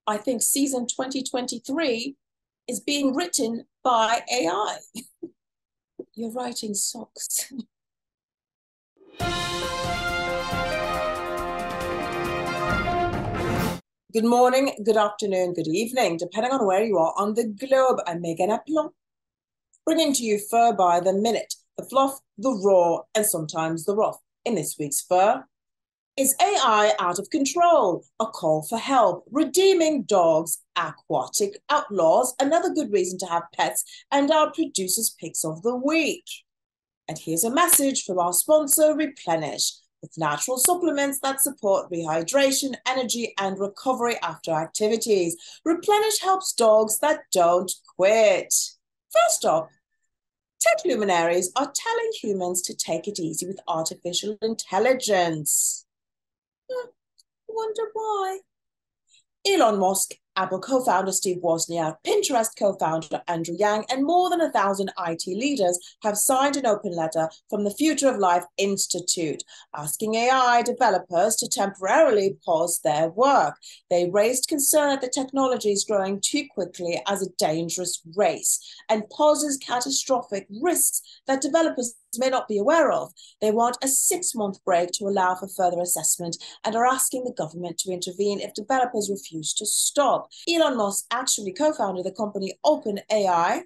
I think season 2023 is being written by AI. You're writing socks. Good morning, good afternoon, good evening, depending on where you are on the globe. I'm Meganne, bringing to you Fur by the Minute, the Fluff, the Raw, and sometimes the Ruff. In this week's Fur, is AI out of control? A call for help. Redeeming dogs, aquatic outlaws, another good reason to have pets, and our producers' picks of the week. And here's a message from our sponsor, Replenish, with natural supplements that support rehydration, energy, and recovery after activities. Replenish helps dogs that don't quit. First up, tech luminaries are telling humans to take it easy with artificial intelligence. I wonder why. Elon Musk, Apple co-founder Steve Wozniak, Pinterest co-founder Andrew Yang, and more than 1,000 IT leaders have signed an open letter from the Future of Life Institute, asking AI developers to temporarily pause their work. They raised concern that the technology is growing too quickly as a dangerous race and poses catastrophic risks that developers may not be aware of. They want a 6-month break to allow for further assessment and are asking the government to intervene if developers refuse to stop. Elon Musk actually co-founded the company OpenAI,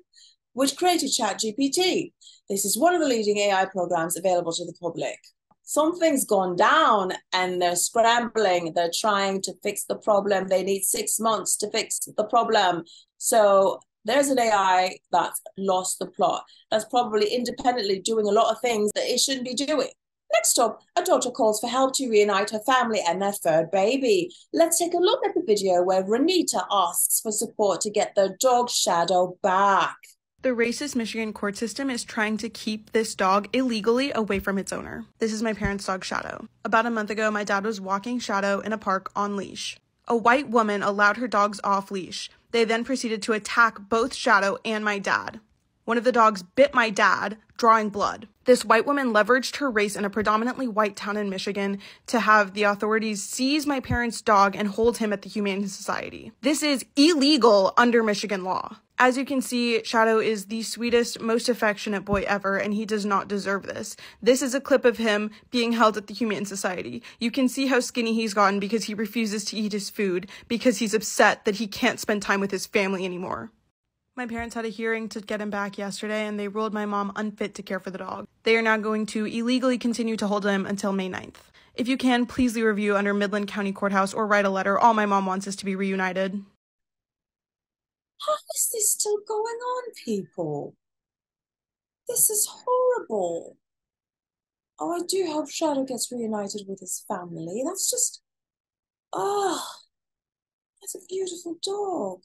which created ChatGPT. This is one of the leading AI programs available to the public. Something's gone down and they're scrambling. They're trying to fix the problem. They need 6 months to fix the problem. So there's an AI that's lost the plot. That's probably independently doing a lot of things that it shouldn't be doing. Next up, a daughter calls for help to reunite her family and their third baby. Let's take a look at the video where Renita asks for support to get their dog Shadow back. The racist Michigan court system is trying to keep this dog illegally away from its owner. This is my parents' dog, Shadow. About a month ago, my dad was walking Shadow in a park on leash. A white woman allowed her dogs off leash. They then proceeded to attack both Shadow and my dad. One of the dogs bit my dad, drawing blood. This white woman leveraged her race in a predominantly white town in Michigan to have the authorities seize my parents' dog and hold him at the Humane Society. This is illegal under Michigan law. As you can see, Shadow is the sweetest, most affectionate boy ever, and he does not deserve this. This is a clip of him being held at the Humane Society. You can see how skinny he's gotten because he refuses to eat his food because he's upset that he can't spend time with his family anymore. My parents had a hearing to get him back yesterday, and they ruled my mom unfit to care for the dog. They are now going to illegally continue to hold him until May 9th. If you can, please leave a review under Midland County Courthouse or write a letter. All my mom wants is to be reunited. How is this still going on, people? This is horrible. Oh, I do hope Shadow gets reunited with his family. That's just, that's a beautiful dog.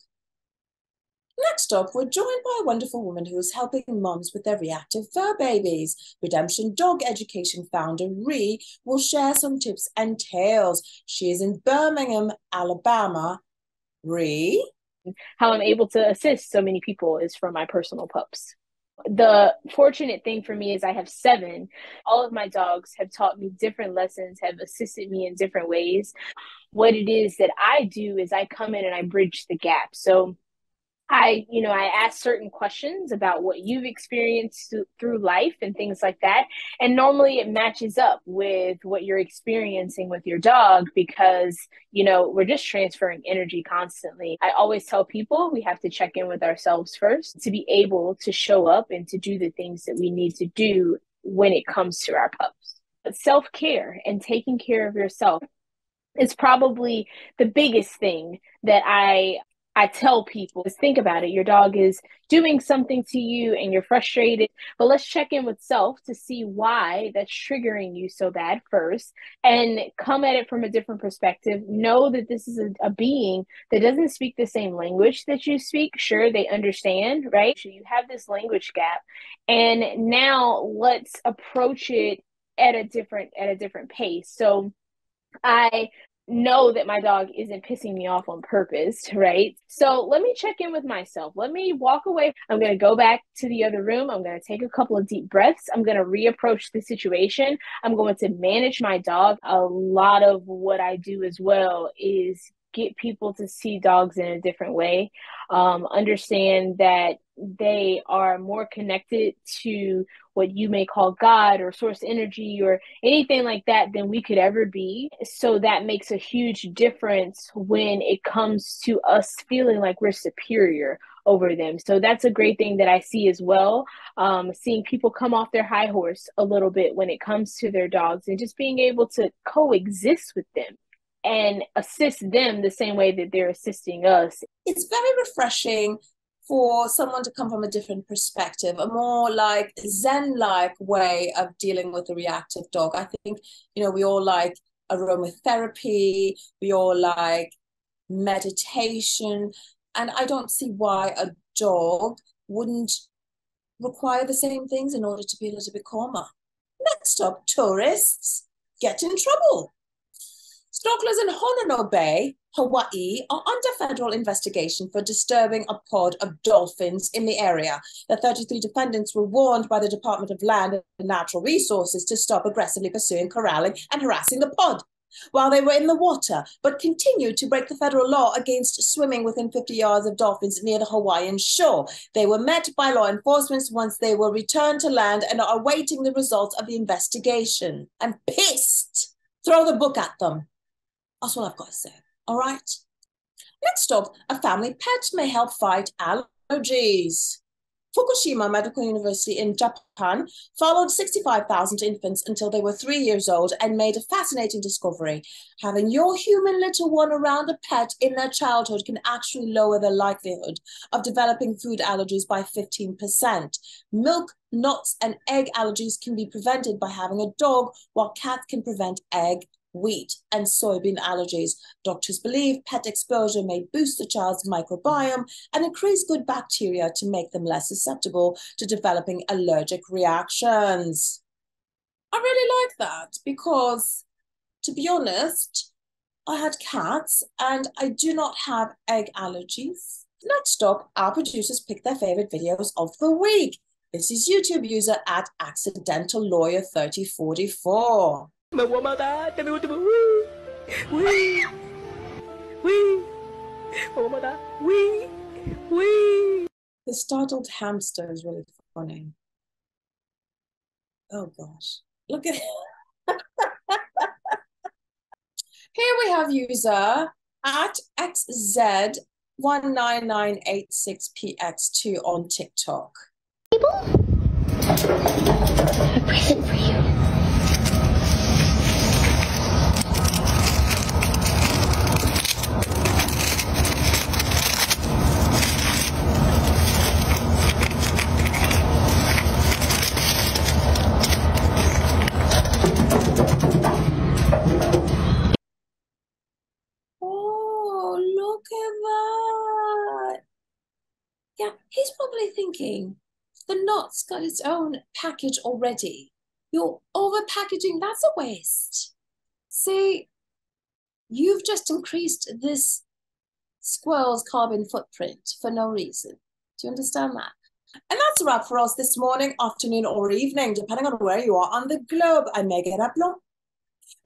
Next up, we're joined by a wonderful woman who is helping mums with their reactive fur babies. Redemption Dog Education founder Ri will share some tips and tales. She is in Birmingham, Alabama. Ri? How I'm able to assist so many people is from my personal pups. The fortunate thing for me is I have 7. All of my dogs have taught me different lessons, have assisted me in different ways. What it is that I do is I come in and I bridge the gap. So I ask certain questions about what you've experienced through life and things like that. And normally it matches up with what you're experiencing with your dog because, we're just transferring energy constantly. I always tell people we have to check in with ourselves first to be able to show up and to do the things that we need to do when it comes to our pups. But self-care and taking care of yourself is probably the biggest thing that I tell people is think about it. Your dog is doing something to you and you're frustrated, but let's check in with self to see why that's triggering you so bad first and come at it from a different perspective. Know that this is a being that doesn't speak the same language that you speak. Sure, they understand, right? So you have this language gap, and now let's approach it at a different pace. So I know that my dog isn't pissing me off on purpose, right? So let me check in with myself. Let me walk away. I'm going to go back to the other room. I'm going to take a couple of deep breaths. I'm going to reapproach the situation. I'm going to manage my dog. A lot of what I do as well is get people to see dogs in a different way, understand that they are more connected to what you may call God or source energy or anything like that than we could ever be. So that makes a huge difference when it comes to us feeling like we're superior over them. So that's a great thing that I see as well. Seeing people come off their high horse a little bit when it comes to their dogs and just being able to coexist with them and assist them the same way that they're assisting us. It's very refreshing for someone to come from a different perspective, a more like Zen-like way of dealing with a reactive dog. I think, we all like aromatherapy, we all like meditation, and I don't see why a dog wouldn't require the same things in order to be a little bit calmer. Next up, tourists get in trouble. Snorkelers in Honolulu Bay, Hawaii, are under federal investigation for disturbing a pod of dolphins in the area. The 33 defendants were warned by the Department of Land and Natural Resources to stop aggressively pursuing, corralling, and harassing the pod while they were in the water, but continued to break the federal law against swimming within 50 yards of dolphins near the Hawaiian shore. They were met by law enforcement once they were returned to land and are awaiting the results of the investigation. I'm pissed. Throw the book at them. That's all I've got to say. All right. Next up, a family pet may help fight allergies. Fukushima Medical University in Japan followed 65,000 infants until they were 3 years old and made a fascinating discovery. Having your human little one around a pet in their childhood can actually lower the likelihood of developing food allergies by 15%. Milk, nuts, and egg allergies can be prevented by having a dog, while cats can prevent egg, wheat, and soybean allergies. Doctors believe pet exposure may boost the child's microbiome and increase good bacteria to make them less susceptible to developing allergic reactions. I really like that because, to be honest, I had cats and I do not have egg allergies. Next up, our producers pick their favorite videos of the week. This is YouTube user at Accidental Lawyer 3044. The startled hamster is really funny. Oh gosh, look at it. Here we have user at XZ19986PX2 on TikTok. People? A present for you. Yeah, he's probably thinking, the nut's got its own package already. You're over-packaging, that's a waste. See, you've just increased this squirrel's carbon footprint for no reason. Do you understand that? And that's a wrap for us this morning, afternoon, or evening, depending on where you are on the globe. I'm Meganne Aplomb.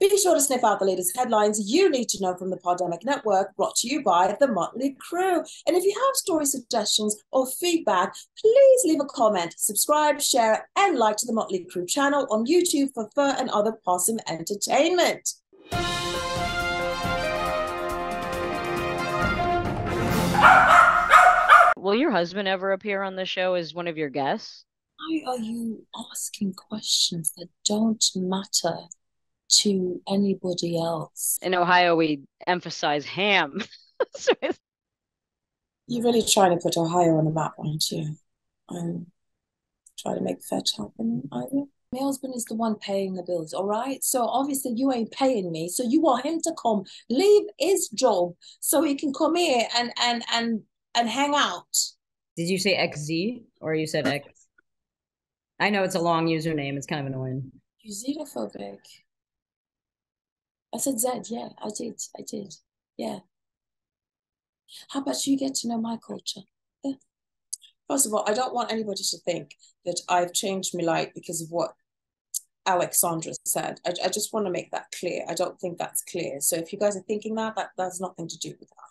Be sure to sniff out the latest headlines you need to know from the Pandemic Network, brought to you by the Muttly crew. And if you have story suggestions or feedback, please leave a comment, subscribe, share, and like to the Muttly crew channel on YouTube for fur and other pawesome entertainment. Will your husband ever appear on the show as one of your guests? Why are you asking questions that don't matter to anybody else? In Ohio, we emphasize ham. You're really trying to put Ohio on the map, aren't you? I'm trying to make fetch happen either. My husband is the one paying the bills, all right? So obviously you ain't paying me, so you want him to come, leave his job so he can come here and hang out. Did you say XZ or you said X? I know it's a long username. It's kind of annoying. You xenophobic. I said Z, yeah, I did, yeah. How about you get to know my culture? Yeah. First of all, I don't want anybody to think that I've changed my life because of what Alek Sondra said. I just want to make that clear. I don't think that's clear. So if you guys are thinking that, that's nothing to do with that.